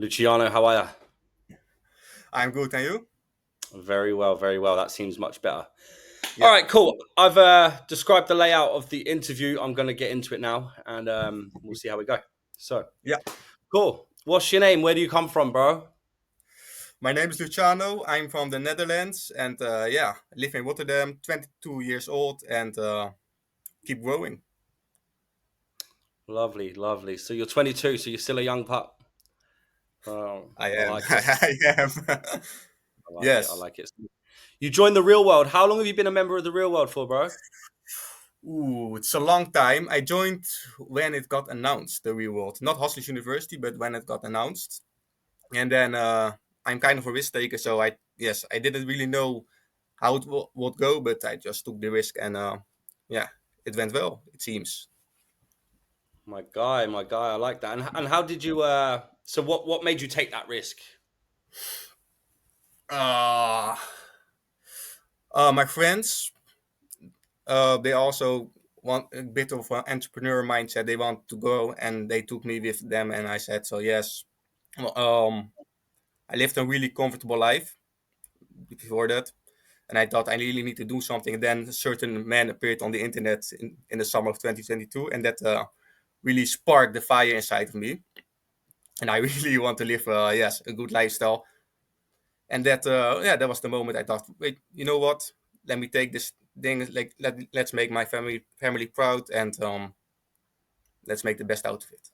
Luciano, how are I'm good, and you? you? Very well, very well. That seems much better. All Yeah. right, cool. I've described the layout of the interview. I'm going to get into it now, and we'll see how we go. So, Yeah. cool. What's your name? Where do you come from, bro? My name is Luciano. I'm from the Netherlands, and yeah, I live in Rotterdam. 22 years old, and keep growing. Lovely, lovely. So you're 22, so you're still a young pup. I I am. like it. I am. I like it. I Yes. like it. You joined the real world. How long have you been a member of the real world for, bro? Ooh, it's a long time. I joined when it got announced, the real world. Not Hostage University, but when it got announced. And then I'm kind of a risk taker, so I didn't really know how it would go, but I just took the risk, and yeah, it went well. It seems. My guy. I like that. And how did you? So what made you take that risk? Uh, my friends, they also want a bit of an entrepreneur mindset. They want to go, and they took me with them, and I said, so yes. Well, I lived a really comfortable life before that, and I thought I really need to do something. And then a certain man appeared on the internet in the summer of 2022, and that really sparked the fire inside of me. And I really want to live, yes, a good lifestyle. And that, yeah, that was the moment I thought, wait, you know what? Let me take this thing, like let's make my family proud, and let's make the best out of it.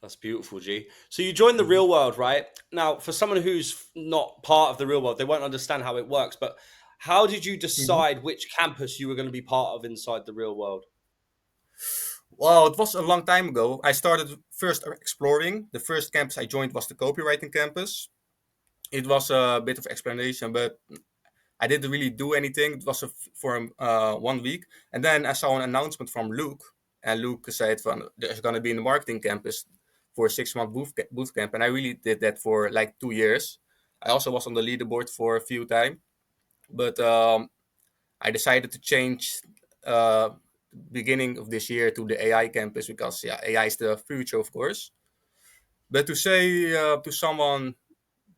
That's beautiful, G. So you joined the Mhm. real world, right? Now, for someone who's not part of the real world, they won't understand how it works. But how did you Mhm. decide which campus you were going to be part of inside the real world? Well, it was a long time ago. I started first exploring. The first campus I joined was the copywriting campus. It was a bit of explanation, but I didn't really do anything. It was for 1 week, and then I saw an announcement from Luke, and Luke said, "There's going to be in the marketing campus for a 6 month boot camp," and I really did that for like 2 years. I also was on the leaderboard for a few times, but I decided to change beginning of this year to the AI campus because yeah, AI is the future, of course. But to say to someone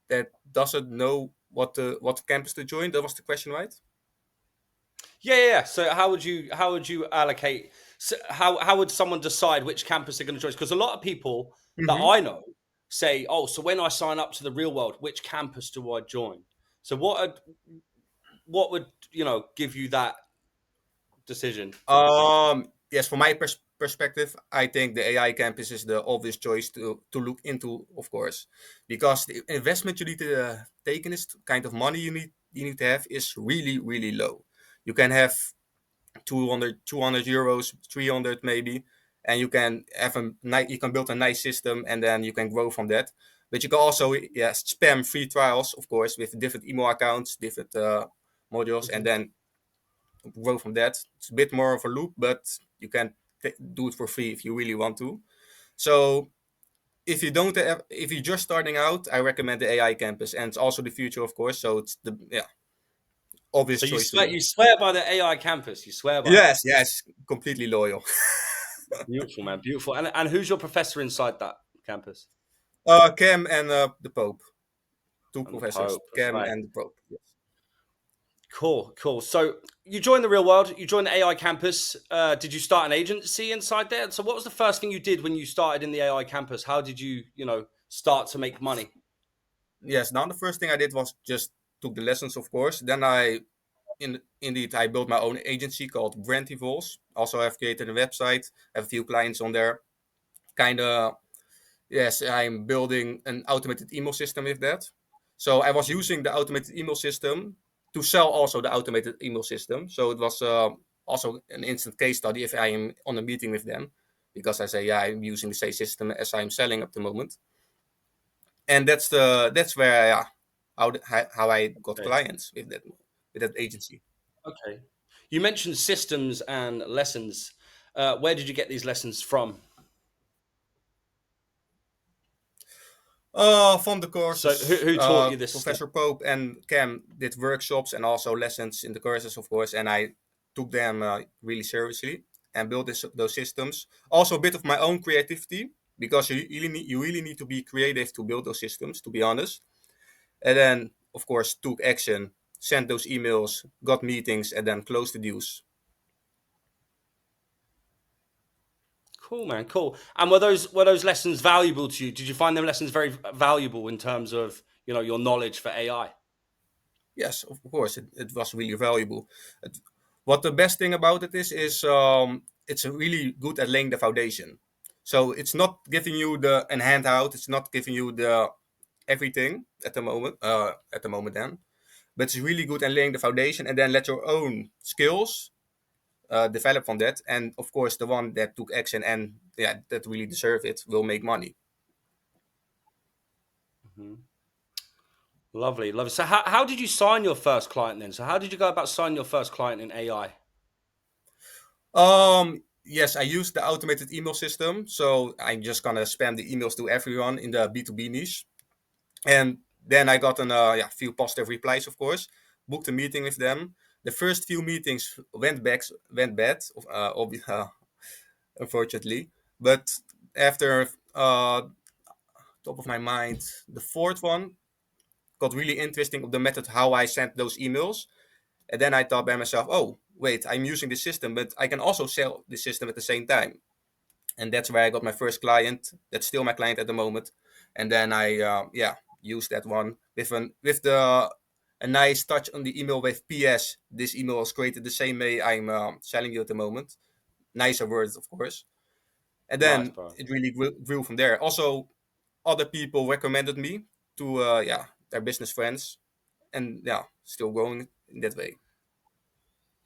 that doesn't know what campus to join, that was the question, right? Yeah. So how would you allocate? So how would someone decide which campus they're going to join? Because a lot of people that Mm-hmm. I know say, "Oh, so when I sign up to the real world, which campus do I join?" So what would give you that decision? Yes, from my perspective, I think the AI campus is the obvious choice to look into, of course, because the investment you need to take in this kind of money you need to have is really really low. You can have 200 euros, 300 maybe, and you can have you can build a nice system, and then you can grow from that. But you can also spam free trials, of course, with different email accounts, different modules, and Mhm. then grow from that. It's a bit more of a loop, but you can do it for free if you really want to. So if you're just starting out, I recommend the AI campus, and it's also the future, of course. So it's the obvious So you choice to swear me. you swear by the AI campus. You swear by it. Yes, yes, completely loyal. Beautiful, man. Beautiful. And who's your professor inside that campus? Cam and the Pope, two And the professors, Pope. That's Cam right. and the Pope. Yes. Cool, cool. So you joined the real world. You joined the AI campus. Did you start an agency inside there? So what was the first thing you did when you started in the AI campus? How did you start to make money? Yes. Now the first thing I did was just took the lessons, of course. Then indeed I built my own agency called Brand Evolves. Also, I've created a website. Have a few clients on there. Kind of yes. I'm building an automated email system with that. So I was using the automated email system to sell also the automated email system. So it was also an instant case study if I am on a meeting with them, because I say, yeah, I'm using the same system as I'm selling at the moment, and that's where how I got Okay. clients with that agency. Okay. You mentioned systems and lessons. Where did you get these lessons from? From the So who, courses, who taught you this stuff? Professor Pope and Cam did workshops and also lessons in the courses, of course, and I took them really seriously and built those systems. Also, a bit of my own creativity. because you really need to be creative to build those systems, to be honest. And then, of course, took action, sent those emails, got meetings, and then closed the deals. Cool, man. Cool. And were those lessons valuable to you? Did you find them lessons very valuable in terms of your knowledge for AI? Yes, of course, it was really valuable. It, what the best thing about it is it's really good at laying the foundation. So it's not giving you the an handout. It's not giving you the everything at the moment. Then, but it's really good at laying the foundation, and then let your own skills develop from that. And of course, the one that took action and yeah, that really deserve it will make money. Mhm. Lovely, lovely. So how did you sign your first client then? So how did you go about signing your first client in AI? Yes, I use the automated email system. So I'm just gonna spam the emails to everyone in the B2B niche. And then I got a few positive replies, of course. Booked a meeting with them. The first few meetings went bad, unfortunately. But after top of my mind, the fourth one got really interesting of the method how I sent those emails. And then I thought by myself, oh wait, I'm using this system, but I can also sell this system at the same time. And that's where I got my first client. That's still my client at the moment. And then I used that one with the a nice touch on the email with PS. This email was created the same way I'm selling you at the moment. Nicer words, of course. And Nice, then bro. it really grew from there. Also, other people recommended me to their business friends, and yeah, still growing in that way.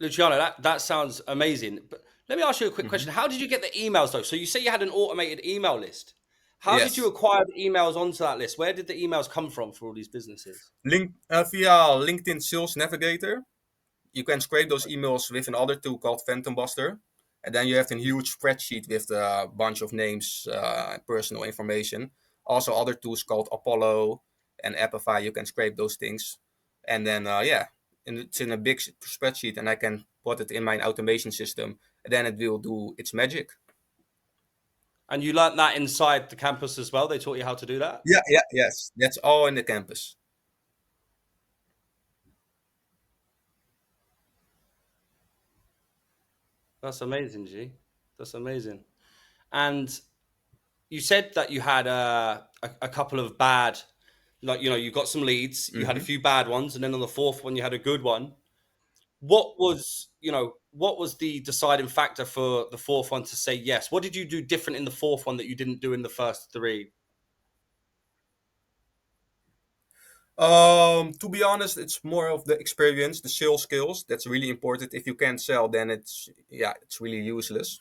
Luciano, that sounds amazing. But let me ask you a quick Hmm. question. How did you get the emails though? So you say you had an automated email list. How did you Yes, acquire the emails onto that list? Where did the emails come from for all these businesses? via LinkedIn Sales Navigator. You can scrape those emails with another tool called Phantom Buster. And then you have a huge spreadsheet with a bunch of names, personal information. Also, other tools called Apollo and Apify. You can scrape those things. And then, and it's in a big spreadsheet, and I can put it in my automation system. And then it will do its magic. And you learnt that inside the campus as well. They taught you how to do that. Yeah, yeah, yes. That's all in the campus. That's amazing, G. That's amazing. And you said that you had a couple of bad, like you got some leads, you had a Hmm. few bad ones, and then on the fourth one you had a good one. What was the deciding factor for the fourth one to say yes? What did you do different in the fourth one that you didn't do in the first three? To be honest, it's more of the experience, the sales skills. That's really important. If you can't sell, then it's really useless.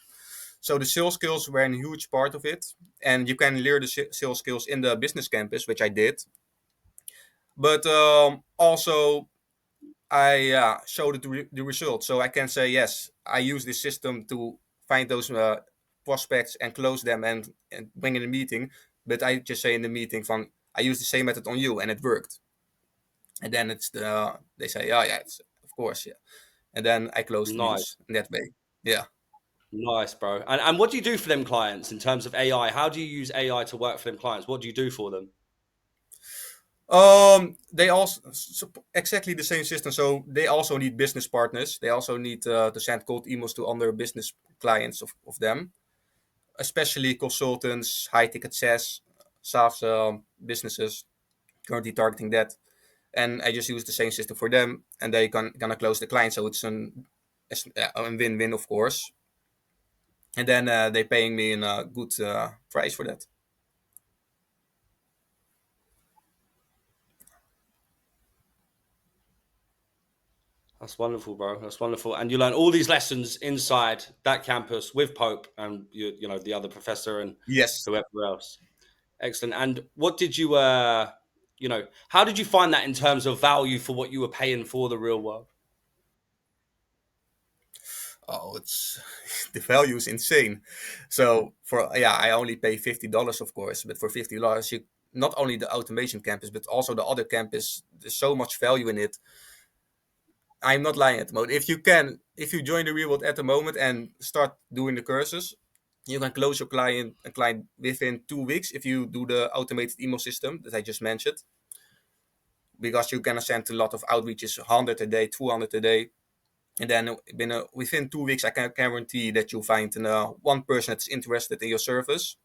So the sales skills were a huge part of it, and you can learn the sales skills in the business campus, which I did. But also, I showed the results, so I can say yes. I use this system to find those prospects and close them and bring in a meeting. But I just say in the meeting, from I use the same method on you, and it worked. And then they say, oh yeah, it's, of course, yeah. And then I close the Nice, deals in that way. Yeah. nice, bro. And what do you do for them clients in terms of AI? How do you use AI to work for them clients? What do you do for them? They also exactly the same system. So they also need business partners. They also need to send cold emails to other business clients of them, especially consultants, high ticket SaaS businesses currently targeting that. And I just use the same system for them, and they gonna close the client. So it's a win-win, of course. And then they paying me a good price for that. That's wonderful, bro. That's wonderful. And you learn all these lessons inside that campus with Pope and the other professor and Yes. whoever else. Excellent. And what did how did you find that in terms of value for what you were paying for the real world? Oh, it's the value is insane. So for I only pay $50, of course, but for $50, you not only the automation campus, but also the other campus. There's so much value in it. I'm not lying at the moment. If you join the real world at the moment and start doing the courses, You can close your client within 2 weeks if you do the automated email system that I just mentioned, because you're gonna send a lot of outreaches, 100 a day, 200 a day, and then within 2 weeks, I can guarantee that you'll find one person that's interested in your service.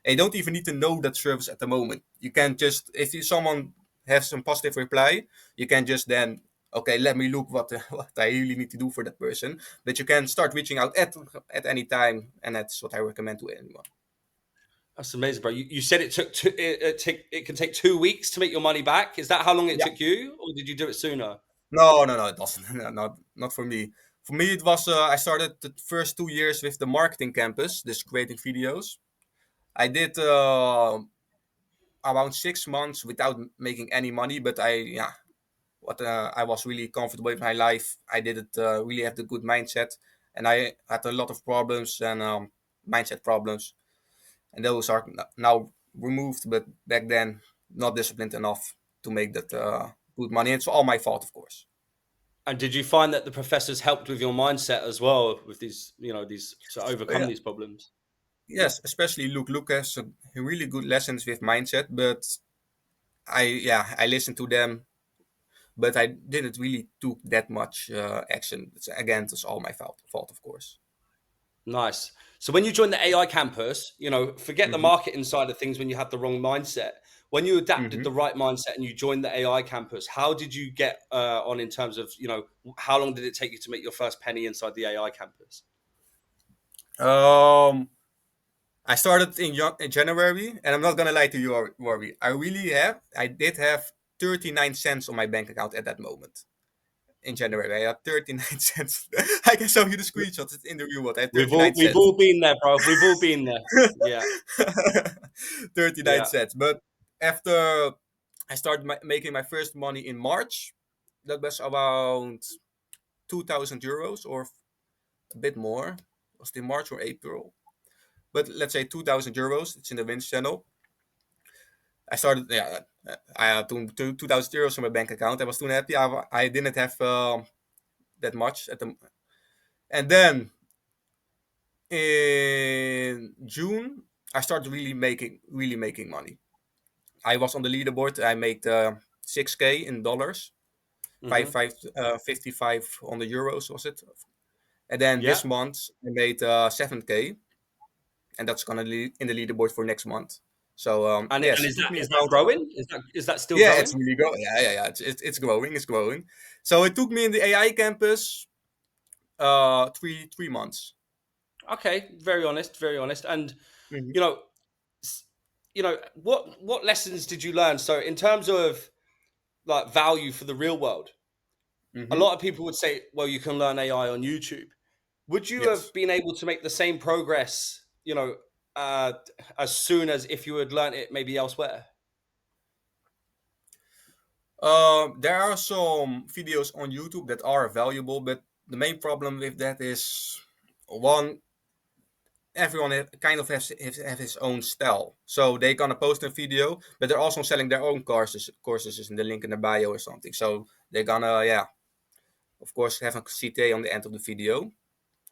And you don't even need to know that service at the moment. You can just, if someone has some positive reply, you can just then, okay, let me look what what I really need to do for that person. But you can start reaching out at any time, and that's what I recommend to anyone. That's amazing, bro. You said it took it can take 2 weeks to make your money back. Is that how long it Yeah. took you, or did you do it sooner? No, no, no, it doesn't. No, not for me. For me, it was I started the first 2 years with the marketing campus, just creating videos. I did around 6 months without making any money, but I was really comfortable with my life. I didn't really have the good mindset, and I had a lot of problems and mindset problems, and those are now removed. But back then, not disciplined enough to make that good money. It's all my fault, of course. And did you find that the professors helped with your mindset as well with these, these to overcome Yeah, these problems? yes, especially Luke. Luke has some really good lessons with mindset, but I listened to them, but I didn't really took that much action. Again, it's all my fault, of course. Nice. So when you joined the AI campus, forget the Hmm. marketing side of things when you had the wrong mindset. When you adapted Hmm. the right mindset and you joined the AI campus, how did you get on in terms of, how long did it take you to make your first penny inside the AI campus? Um, I started in January, and I'm not gonna lie to you, Rory. I did have 39 cents on my bank account at that moment. In January, I had 39 cents. I can show you the screenshots. It's in the real world. I had We've 39 all we've cents. all been there, bro. We've all been there. Yeah, 39 yeah. cents. But after I started making my first money in March, that was around 2,000 euros or a bit more. Was it in March or April? But let's say 2,000 euros. It's in the Winch channel. I started, yeah, I had 2,000 euros in my bank account. I was too happy. I didn't have that much at the, and then in June, I started really making money. I was on the leaderboard. I made 6K in dollars, Hmm. 55 on the euros was it? And then Yeah. this month I made 7K, and that's gonna in the leaderboard for next month. So And yes, it is took that me is that around. growing? Is that still Yeah, it's growing? really growing. Yeah. It's growing. It's growing. So it took me in the AI campus three months. Okay, very honest, very honest. And Hmm. you know, what lessons did you learn? So in terms of like value for the real world, a Hmm. lot of people would say, well, you can learn AI on YouTube. Would you have Yes. been able to make the same progress, uh, as soon as if you had learned it maybe elsewhere? There are some videos on YouTube that are valuable, but the main problem with that is one, everyone kind of has his own style. So they gonna post a video, but they're also selling their own courses in the link in the bio or something. So they're gonna, yeah, of course, have a CTA on the end of the video.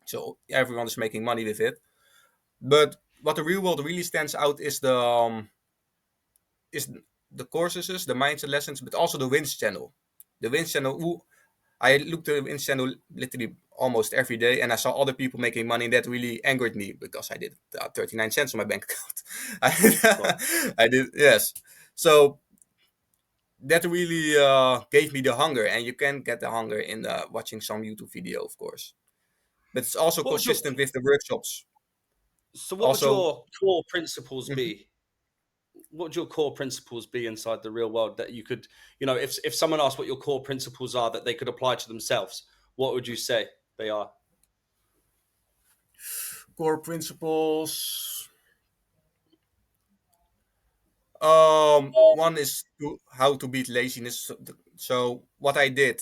So everyone is making money with it. But what the real world really stands out is the courses, the mindset lessons, but also the wins channel. The wins channel. I looked at the wins channel literally almost every day, and I saw other people making money. And that really angered me because I did 39 cents on my bank account. Cool. I did, yes. So that really gave me the hunger, and you can get the hunger in watching some YouTube video, of course. But it's also What would your consistent with the workshops. what would Also, your core principles mhm, be? What would your core principles be inside the real world that you could, if someone asked what your core principles are that they could apply to themselves, what would you say they are? core principles. One is how to beat laziness. So what I did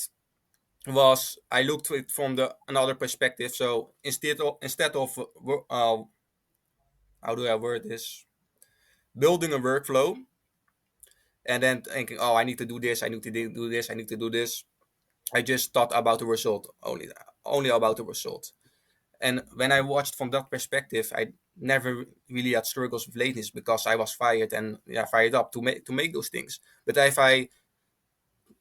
was I looked at it from the another perspective. So instead of how do I word this? Building a workflow and then thinking, oh, I need to do this, I need to do this, I need to do this. I just thought about the result only about the result. And when I watched from that perspective, I never really had struggles with lateness because I was fired and fired up to make those things. But if I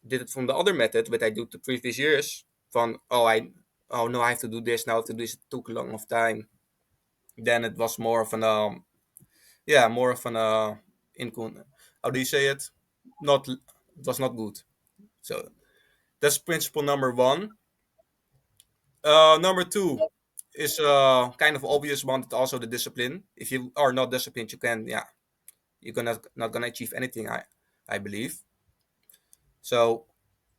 did it from the other method, what I do the previous years, from oh no, I have to do this now. I have to do this. It took a long of time. Then it was more of an more of an how do you say it? Not it was not good. So that's principle number one. Number two is kind of obvious one. It's also the discipline. If you are not disciplined, you're not gonna achieve anything. I believe. So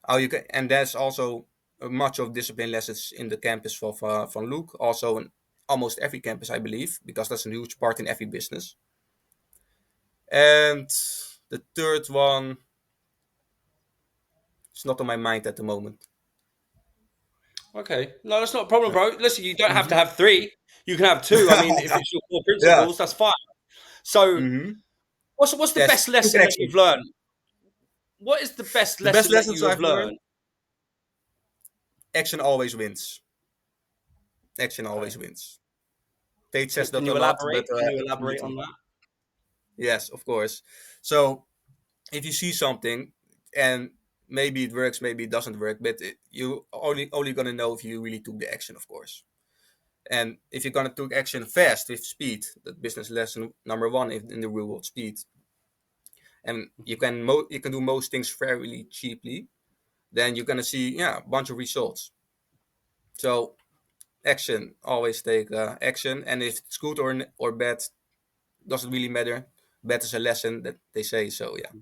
how you can, and that's also much of discipline lessons in the campus from Luke. Also in almost every campus, I believe, because that's a huge part in every business. And the third one is not on my mind at the moment. Okay, no, that's not a problem, Yeah. bro. Listen, you don't have to Hmm. have three. You can have two. I mean, if it's your core Yeah. principles, that's fine. So, Hmm. what's the Yes. best Took lesson that action. you've learned? What is the best The best lesson that lessons you have I've learned: learned? action always wins. Action Okay, always wins. Page says can that a you lot, but elaborate? Can you it's really elaborate true. on that? Yes, of course. So if you see something and maybe it works, maybe it doesn't work, but you only gonna know if you really took the action, of course. And if you're gonna take action fast with speed, that business lesson number one in the real world, speed, and you can do most things fairly cheaply, then you're gonna see a bunch of results. So action, always take action, and if it's good or bad, doesn't really matter. Bad is a lesson that they say. So yeah.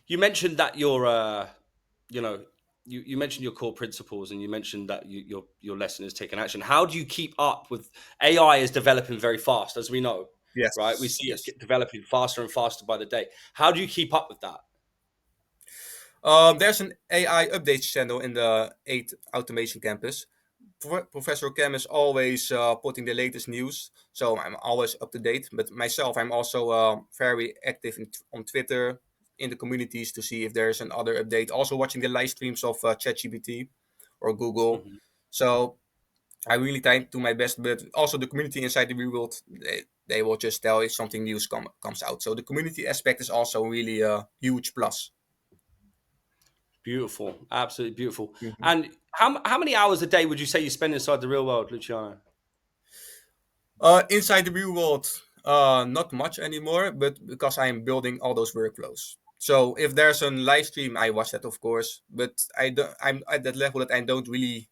You mentioned that you know, you mentioned your core principles, and you mentioned that your lesson is taking action. How do you keep up with AI is developing very fast, as we know, right? We Yes. see it Yes. developing faster and faster by the day. How do you keep up with that? There's an AI updates channel in the 8 automation campus. Professor Cam is always putting the latest news, so I'm always up to date. But myself, I'm also very active on Twitter, in the communities, to see if there's another update. Also watching the live streams of ChatGPT or Google. Mhm. So I really try to my best, but also the community inside the real world, they will just tell if something news comes out. So the community aspect is also really a huge plus. Beautiful, absolutely beautiful. Mhm. And how many hours a day would you say you spend inside the real world, Luciano? Inside the real world, not much anymore, but because I am building all those workflows. So if there's a live stream, I watch that, of course. But I'm at that level that I don't really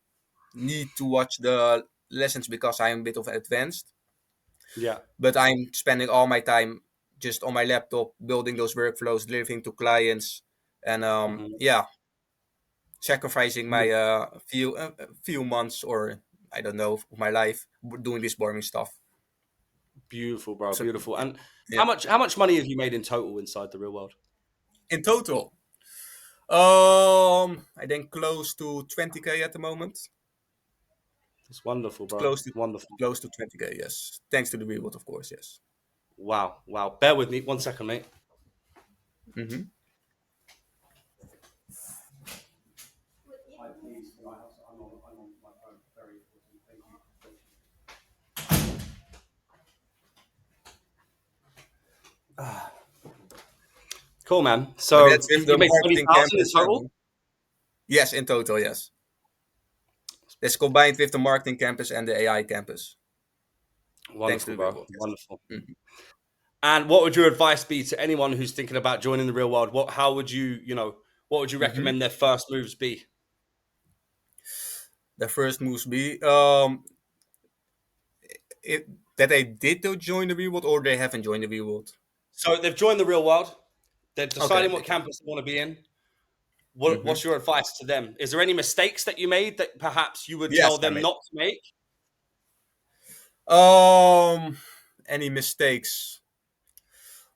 need to watch the lessons because I'm a bit of advanced. Yeah. But I'm spending all my time just on my laptop building those workflows, delivering to clients, and Mhm. sacrificing my few months or I don't know of my life doing this boring stuff. Beautiful, bro. So Beautiful. And yeah. how much money have you made in total inside the real world? In total, I think close to 20K at the moment. It's wonderful, bro. Close to Wonderful. close to 20K, yes. Thanks to the reward, of course, yes. Wow. Wow. Bear with me 1 second, mate. Hmm. Hi, please. I'm on my phone. Very important. Thank you. Thank you. Ah, cool, man. But So that's with you the made marketing 20,000 in campus. total? Yes, in total, yes. That's combined with the marketing campus and the AI campus. Thanks to Wonderful, the bro. reward, yes. Wonderful. Mhm. And what would your advice be to anyone who's thinking about joining the real world? How would what would you Mhm. recommend their first moves be? The first moves be it, that they did to join the reward or they haven't joined the reward. So they've joined the real world. They're Okay, deciding they what joined. campus they want to be in. Hmm. What's your advice to them? Is there any mistakes that you made that perhaps you would Yes, tell I them made. not to make? Um, any mistakes?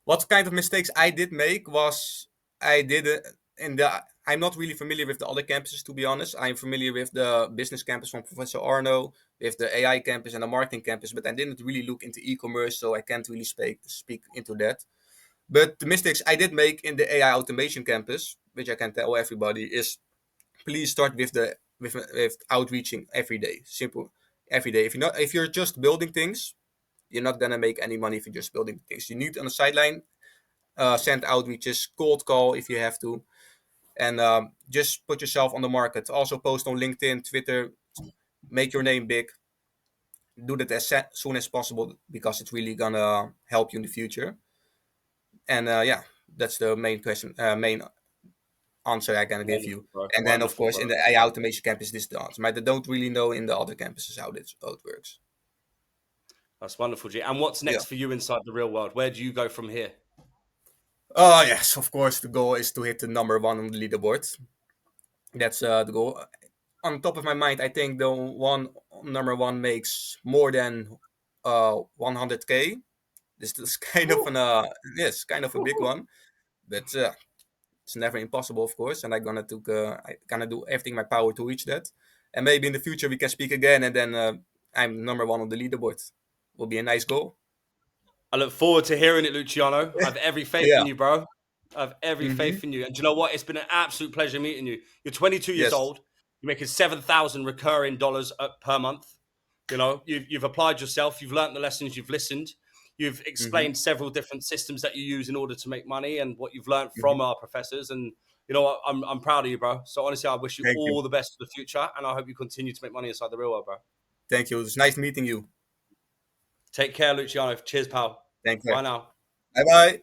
What kind of mistakes I did make was I did it in the. I'm not really familiar with the other campuses, to be honest. I'm familiar with the business campus from Professor Arno, with the AI campus and the marketing campus, but I didn't really look into e-commerce, so I can't really speak into that. But the mistakes I did make in the AI automation campus, which I can tell everybody, is please start with outreaching every day. Simple. every day. If you're just building things, you're not gonna make any money if you're just building things. You need on the sideline, send outreaches, cold call if you have to, and just put yourself on the market. Also post on LinkedIn, Twitter, make your name big. Do that as soon as possible because it's really gonna help you in the future. And yeah, that's the main question, main answer I can give you. Wonderful, bro. And then of Wonderful, course in bro. the AI automation campus, this is the answer. But I don't really know in the other campuses how it works. That's wonderful, G. And what's Yeah. next for you inside the real world? Where do you go from here? Oh yes, of course the goal is to hit the number one on the leaderboard. That's the goal. On top of my mind, I think the one number one makes more than 100K. This is kind of Woo. an yes, kind of a big one, but it's never impossible, of course. And I gonna do everything in my power to reach that. And maybe in the future we can speak again, and then I'm number one on the leaderboard. Will be a nice goal. I look forward to hearing it, Luciano. I have every faith Yeah. in you, bro. I have every Mm-hmm. faith in you. And do you know what? It's been an absolute pleasure meeting you. You're 22 years Yes. old. You're making 7,000 recurring dollars per month. You know, you've applied yourself. You've learned the lessons. You've listened. You've Mm-hmm. explained several different systems that you use in order to make money and what you've learned Mm-hmm. from our professors. And you know what? I'm proud of you, bro. So honestly, I wish you Thank you. all the best for the future. And I hope you continue to make money inside the real world, bro. Thank you. It's nice meeting you. Take care, Luciano. Cheers, pal. Thank you. Bye now. Bye bye.